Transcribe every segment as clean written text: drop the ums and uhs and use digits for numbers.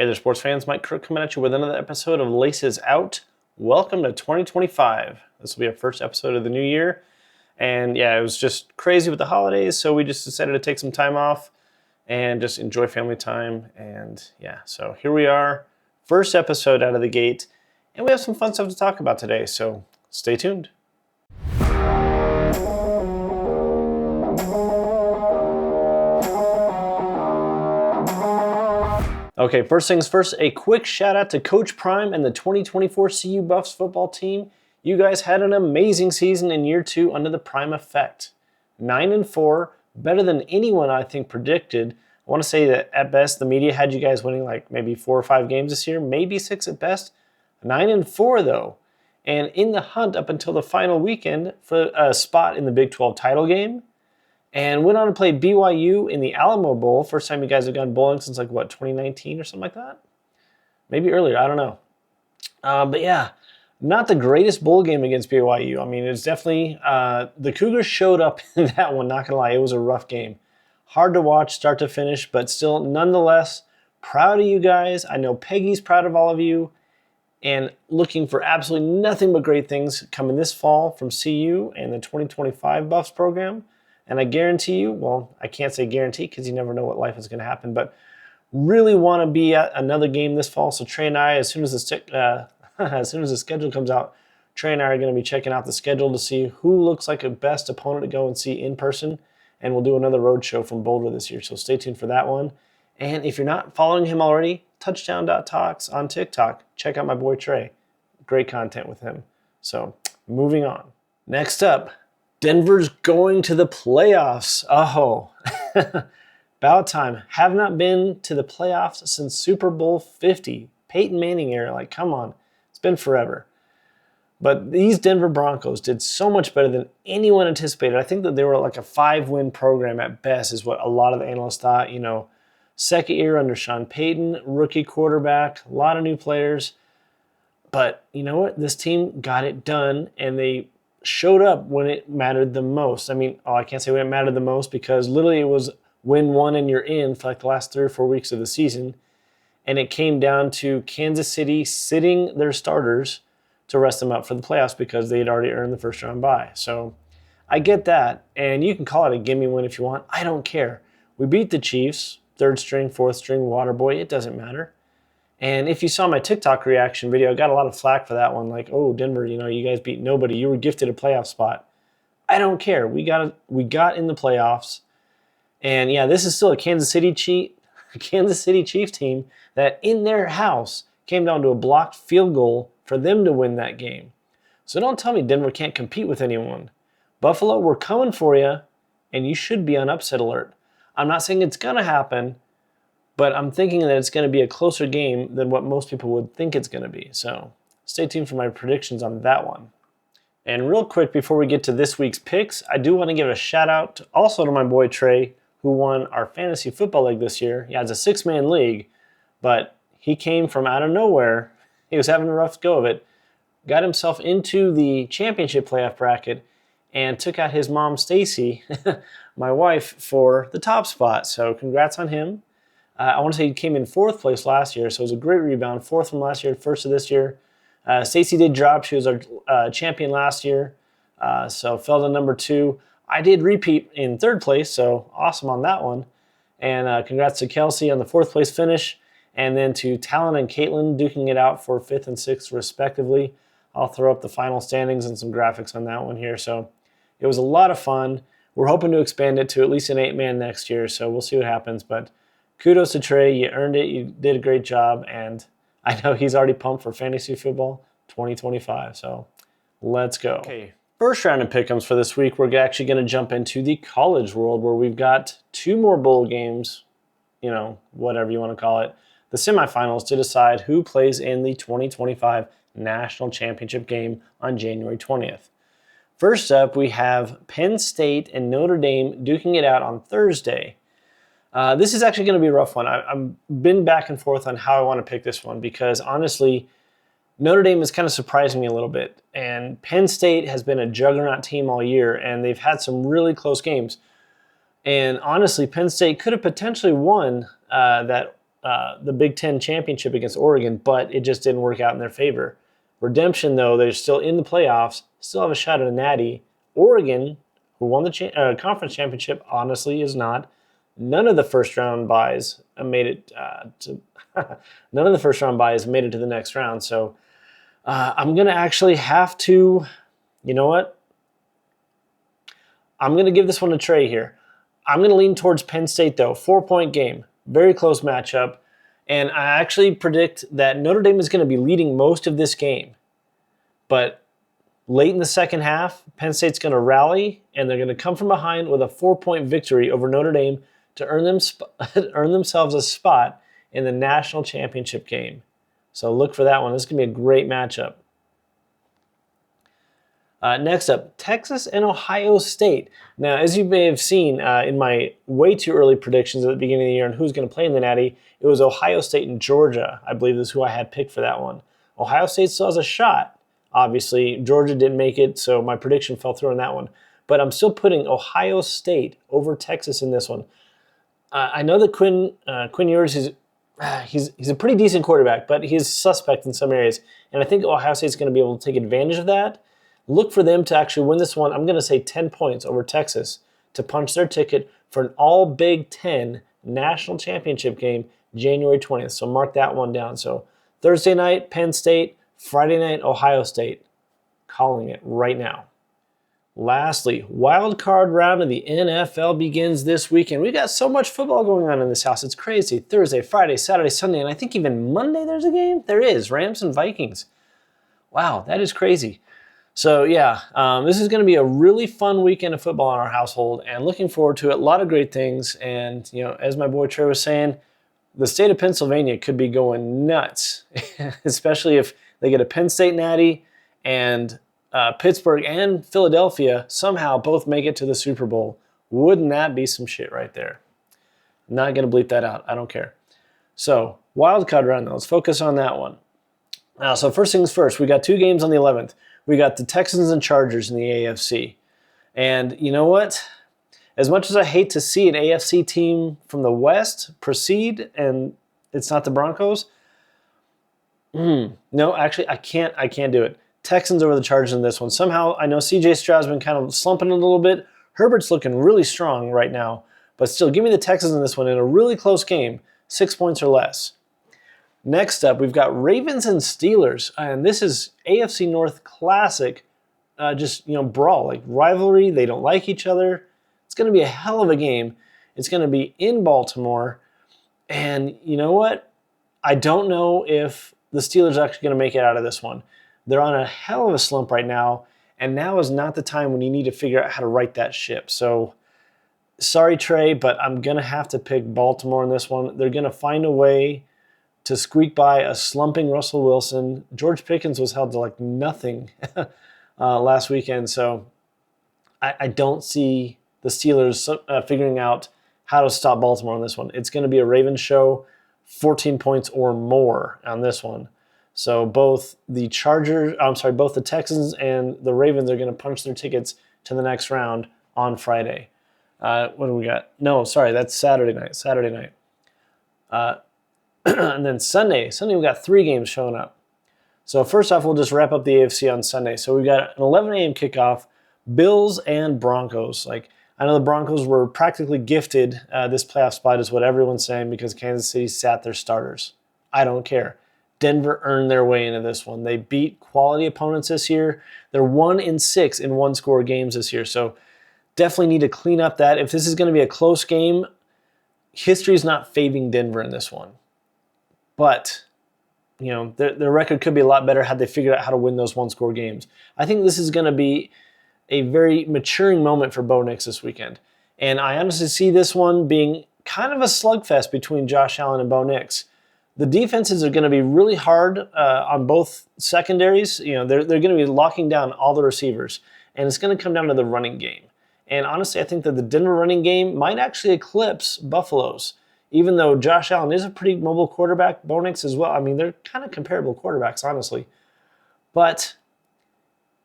Hey there, sports fans. Mike Crook coming at you with another episode of Laces Out. Welcome to 2025. This will be our first episode of the new year. And yeah, it was just crazy with the holidays, so we just decided to take some time off and just enjoy family time. And yeah, so here we are, first episode out of the gate. And we have some fun stuff to talk about today, so stay tuned. Okay, first things first, a quick shout out to Coach Prime and the 2024 CU Buffs football team. You guys had an amazing season in year 2 under the Prime effect. 9-4, better than anyone I think predicted. I want to say that at best the media had you guys winning like maybe 4 or 5 games this year, maybe 6 at best. 9-4 though, and in the hunt up until the final weekend for a spot in the Big 12 title game. And went on to play BYU in the Alamo Bowl. First time you guys have gone bowling since 2019 or something like that? Maybe earlier, I don't know. But yeah, not the greatest bowl game against BYU. I mean, it's definitely, the Cougars showed up in that one, not gonna lie. It was a rough game. Hard to watch start to finish, but still, nonetheless, proud of you guys. I know Peggy's proud of all of you. And looking for absolutely nothing but great things coming this fall from CU and the 2025 Buffs program. And I guarantee you, well, I can't say guarantee because you never know what life is going to happen, but really want to be at another game this fall. So Trey and I, as soon as the schedule comes out, Trey and I are going to be checking out the schedule to see who looks like a best opponent to go and see in person. And we'll do another road show from Boulder this year. So stay tuned for that one. And if you're not following him already, touchdown.talks on TikTok. Check out my boy Trey. Great content with him. So moving on. Next up, Denver's going to the playoffs. Oh, about time. Have not been to the playoffs since Super Bowl 50. Peyton Manning era. Come on. It's been forever. But these Denver Broncos did so much better than anyone anticipated. I think that they were a 5-win program at best is what a lot of the analysts thought. Second year under Sean Payton, rookie quarterback, a lot of new players. But you know what? This team got it done, and they showed up when it mattered the most. I can't say when it mattered the most because literally it was win one and you're in for the last 3 or 4 weeks of the season. And it came down to Kansas City sitting their starters to rest them up for the playoffs because they had already earned the first round bye. So I get that. And you can call it a gimme win if you want. I don't care. We beat the Chiefs, 3rd string, 4th string, water boy. It doesn't matter. And if you saw my TikTok reaction video, I got a lot of flack for that one. Oh, Denver, you guys beat nobody. You were gifted a playoff spot. I don't care. We got in the playoffs. And yeah, this is still a Kansas City Chiefs team that in their house came down to a blocked field goal for them to win that game. So don't tell me Denver can't compete with anyone. Buffalo, we're coming for you, and you should be on upset alert. I'm not saying it's going to happen, but I'm thinking that it's going to be a closer game than what most people would think it's going to be. So stay tuned for my predictions on that one. And real quick, before we get to this week's picks, I do want to give a shout out also to my boy Trey, who won our fantasy football league this year. Yeah, it's a 6-man league, but he came from out of nowhere. He was having a rough go of it. Got himself into the championship playoff bracket and took out his mom, Stacy, my wife, for the top spot. So congrats on him. I want to say he came in 4th place last year, so it was a great rebound. 4th from last year, 1st of this year. Stacey did drop. She was our champion last year, so fell to number 2. I did repeat in 3rd place, so awesome on that one. And congrats to Kelsey on the 4th place finish, and then to Talon and Caitlin duking it out for 5th and 6th respectively. I'll throw up the final standings and some graphics on that one here. So it was a lot of fun. We're hoping to expand it to at least an 8-man next year, so we'll see what happens. But kudos to Trey. You earned it. You did a great job. And I know he's already pumped for fantasy football 2025. So let's go. Okay, first round of pick'ems for this week, we're actually going to jump into the college world where we've got 2 more bowl games, whatever you want to call it, the semifinals to decide who plays in the 2025 National Championship game on January 20th. First up, we have Penn State and Notre Dame duking it out on Thursday. This is actually going to be a rough one. I've been back and forth on how I want to pick this one because honestly, Notre Dame is kind of surprising me a little bit. And Penn State has been a juggernaut team all year, and they've had some really close games. And honestly, Penn State could have potentially won that the Big Ten championship against Oregon, but it just didn't work out in their favor. Redemption, though, they're still in the playoffs, still have a shot at a natty. Oregon, who won the conference championship, honestly is not. None of the first round buys made it none of the first round buys made it to the next round. So I'm gonna actually have to. You know what? I'm gonna give this one to Trey here. I'm gonna lean towards Penn State though. 4-point game, very close matchup, and I actually predict that Notre Dame is gonna be leading most of this game, but late in the second half, Penn State's gonna rally and they're gonna come from behind with a 4-point victory over Notre Dame to earn themselves a spot in the national championship game. So look for that one. This is going to be a great matchup. Next up, Texas and Ohio State. Now, as you may have seen in my way too early predictions at the beginning of the year on who's going to play in the Natty, it was Ohio State and Georgia, I believe is who I had picked for that one. Ohio State still has a shot. Obviously, Georgia didn't make it, so my prediction fell through on that one. But I'm still putting Ohio State over Texas in this one. I know that Quinn Ewers he's a pretty decent quarterback, but he's suspect in some areas. And I think Ohio State's going to be able to take advantage of that. Look for them to actually win this one. I'm going to say 10 points over Texas to punch their ticket for an all Big Ten national championship game January 20th. So mark that one down. So Thursday night, Penn State. Friday night, Ohio State. Calling it right now. Lastly, wild card round of the NFL begins this weekend. We've got so much football going on in this house. It's crazy. Thursday, Friday, Saturday, Sunday, and I think even Monday there's a game. There is. Rams and Vikings. Wow, that is crazy. So yeah, this is going to be a really fun weekend of football in our household, and looking forward to it. A lot of great things, and as my boy Trey was saying, the state of Pennsylvania could be going nuts, especially if they get a Penn State natty and Pittsburgh and Philadelphia somehow both make it to the Super Bowl. Wouldn't that be some shit right there? I'm not going to bleep that out. I don't care. So, wild card round, though. Let's focus on that one. So first things first, we got 2 games on the 11th. We got the Texans and Chargers in the AFC. And you know what? As much as I hate to see an AFC team from the West proceed and it's not the Broncos, no, actually, I can't do it. Texans over the Chargers in this one. Somehow, I know C.J. Stroud's been kind of slumping a little bit. Herbert's looking really strong right now. But still, give me the Texans in this one in a really close game, 6 points or less. Next up, we've got Ravens and Steelers. And this is AFC North classic, brawl, like rivalry. They don't like each other. It's going to be a hell of a game. It's going to be in Baltimore. And you know what? I don't know if the Steelers are actually going to make it out of this one. They're on a hell of a slump right now, and now is not the time when you need to figure out how to right that ship. So, sorry, Trey, but I'm going to have to pick Baltimore in this one. They're going to find a way to squeak by a slumping Russell Wilson. George Pickens was held to like nothing last weekend, so I don't see the Steelers figuring out how to stop Baltimore on this one. It's going to be a Ravens show, 14 points or more on this one. So both the Texans and the Ravens are going to punch their tickets to the next round on Friday. What do we got? No, sorry, that's Saturday night. And then Sunday we got 3 games showing up. So first off, we'll just wrap up the AFC on Sunday. So we've got an 11 a.m. kickoff, Bills and Broncos. I know the Broncos were practically gifted this playoff spot is what everyone's saying because Kansas City sat their starters. I don't care. Denver earned their way into this one. They beat quality opponents this year. They're 1-6 in one-score games this year. So definitely need to clean up that. If this is going to be a close game, history's not favoring Denver in this one. But, their record could be a lot better had they figured out how to win those one-score games. I think this is going to be a very maturing moment for Bo Nix this weekend. And I honestly see this one being kind of a slugfest between Josh Allen and Bo Nix. The defenses are going to be really hard on both secondaries. They're going to be locking down all the receivers, and it's going to come down to the running game. And honestly, I think that the Denver running game might actually eclipse Buffalo's, even though Josh Allen is a pretty mobile quarterback, Bo Nix as well. I mean, they're kind of comparable quarterbacks, honestly. But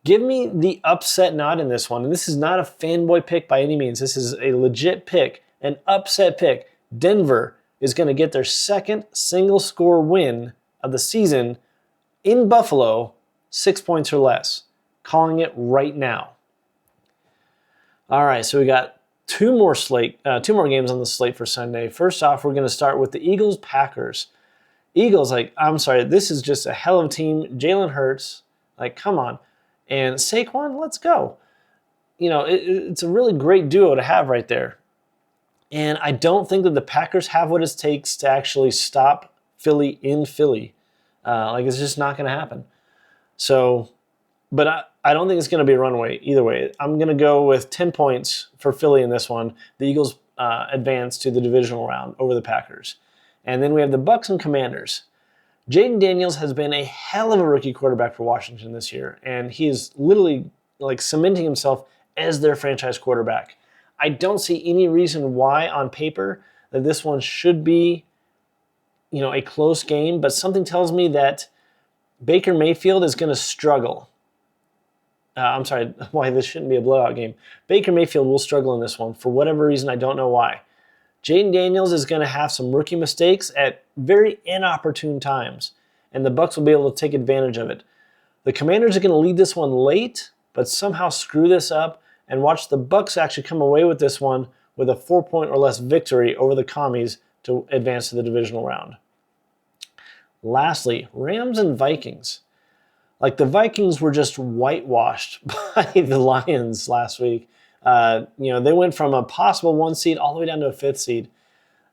give me the upset nod in this one. And this is not a fanboy pick by any means. This is a legit pick, an upset pick. Denver is going to get their second single-score win of the season in Buffalo, 6 points or less. Calling it right now. All right, so we got two more games on the slate for Sunday. First off, we're going to start with the Eagles-Packers. Eagles, this is just a hell of a team. Jalen Hurts, come on. And Saquon, let's go. It's a really great duo to have right there. And I don't think that the Packers have what it takes to actually stop Philly in Philly. It's just not going to happen. So, but I don't think it's going to be a runaway either way. I'm going to go with 10 points for Philly in this one. The Eagles advance to the divisional round over the Packers. And then we have the Bucs and Commanders. Jaden Daniels has been a hell of a rookie quarterback for Washington this year, and he is literally cementing himself as their franchise quarterback. I don't see any reason why on paper that this one should be, a close game, but something tells me that Baker Mayfield is going to struggle. Why this shouldn't be a blowout game. Baker Mayfield will struggle in this one for whatever reason. I don't know why. Jaden Daniels is going to have some rookie mistakes at very inopportune times, and the Bucs will be able to take advantage of it. The Commanders are going to lead this one late, but somehow screw this up and watch the Bucs actually come away with this one with a 4-point or less victory over the Commies to advance to the divisional round. Lastly, Rams and Vikings. The Vikings were just whitewashed by the Lions last week. They went from a possible 1 seed all the way down to a 5th seed.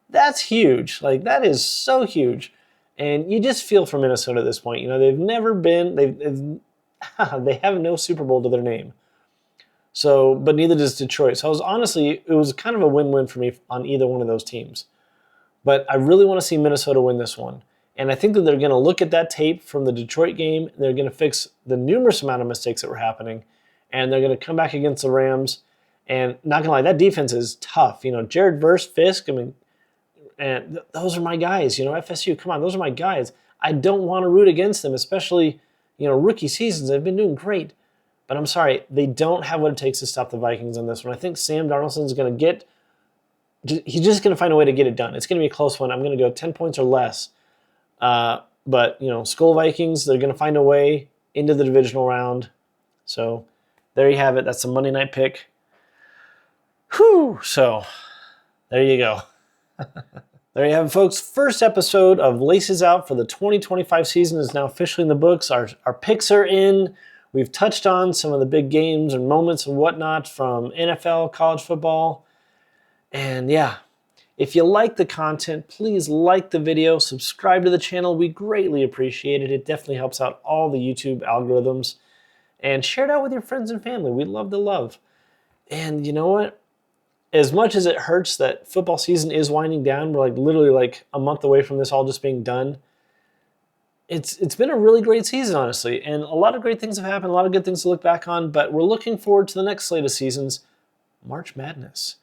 That's huge. That is so huge. And you just feel for Minnesota at this point. They've never been, they have no Super Bowl to their name. So, but neither does Detroit. So it was kind of a win-win for me on either one of those teams. But I really want to see Minnesota win this one. And I think that they're going to look at that tape from the Detroit game. They're going to fix the numerous amount of mistakes that were happening. And they're going to come back against the Rams. And not going to lie, that defense is tough. Jared Verse, Fisk, and those are my guys. FSU, come on, those are my guys. I don't want to root against them, especially, rookie seasons. They've been doing great. But I'm sorry, they don't have what it takes to stop the Vikings on this one. I think Sam Darnold's going to he's just going to find a way to get it done. It's going to be a close one. I'm going to go 10 points or less. But, Skull Vikings, they're going to find a way into the divisional round. So there you have it. That's the Monday night pick. Whew. So there you go. There you have it, folks. First episode of Laces Out for the 2025 season is now officially in the books. Our picks are in. We've touched on some of the big games and moments and whatnot from NFL, college football. And yeah, if you like the content, please like the video, subscribe to the channel. We greatly appreciate it. It definitely helps out all the YouTube algorithms. And share it out with your friends and family. We love the love. And you know what? As much as it hurts that football season is winding down, we're literally a month away from this all just being done. It's been a really great season, honestly, and a lot of great things have happened, a lot of good things to look back on, but we're looking forward to the next slate of seasons, March Madness.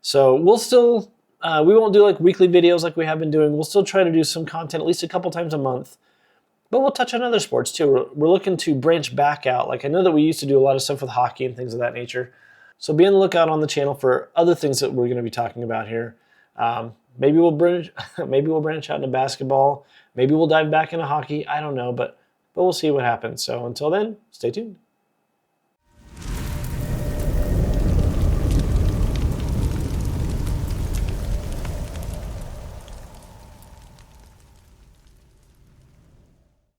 So we'll still, we won't do weekly videos like we have been doing. We'll still try to do some content at least a couple times a month, but we'll touch on other sports too. We're looking to branch back out. I know that we used to do a lot of stuff with hockey and things of that nature. So be on the lookout on the channel for other things that we're going to be talking about here. Maybe we'll branch out into basketball. Maybe we'll dive back into hockey. I don't know, but we'll see what happens. So until then, stay tuned.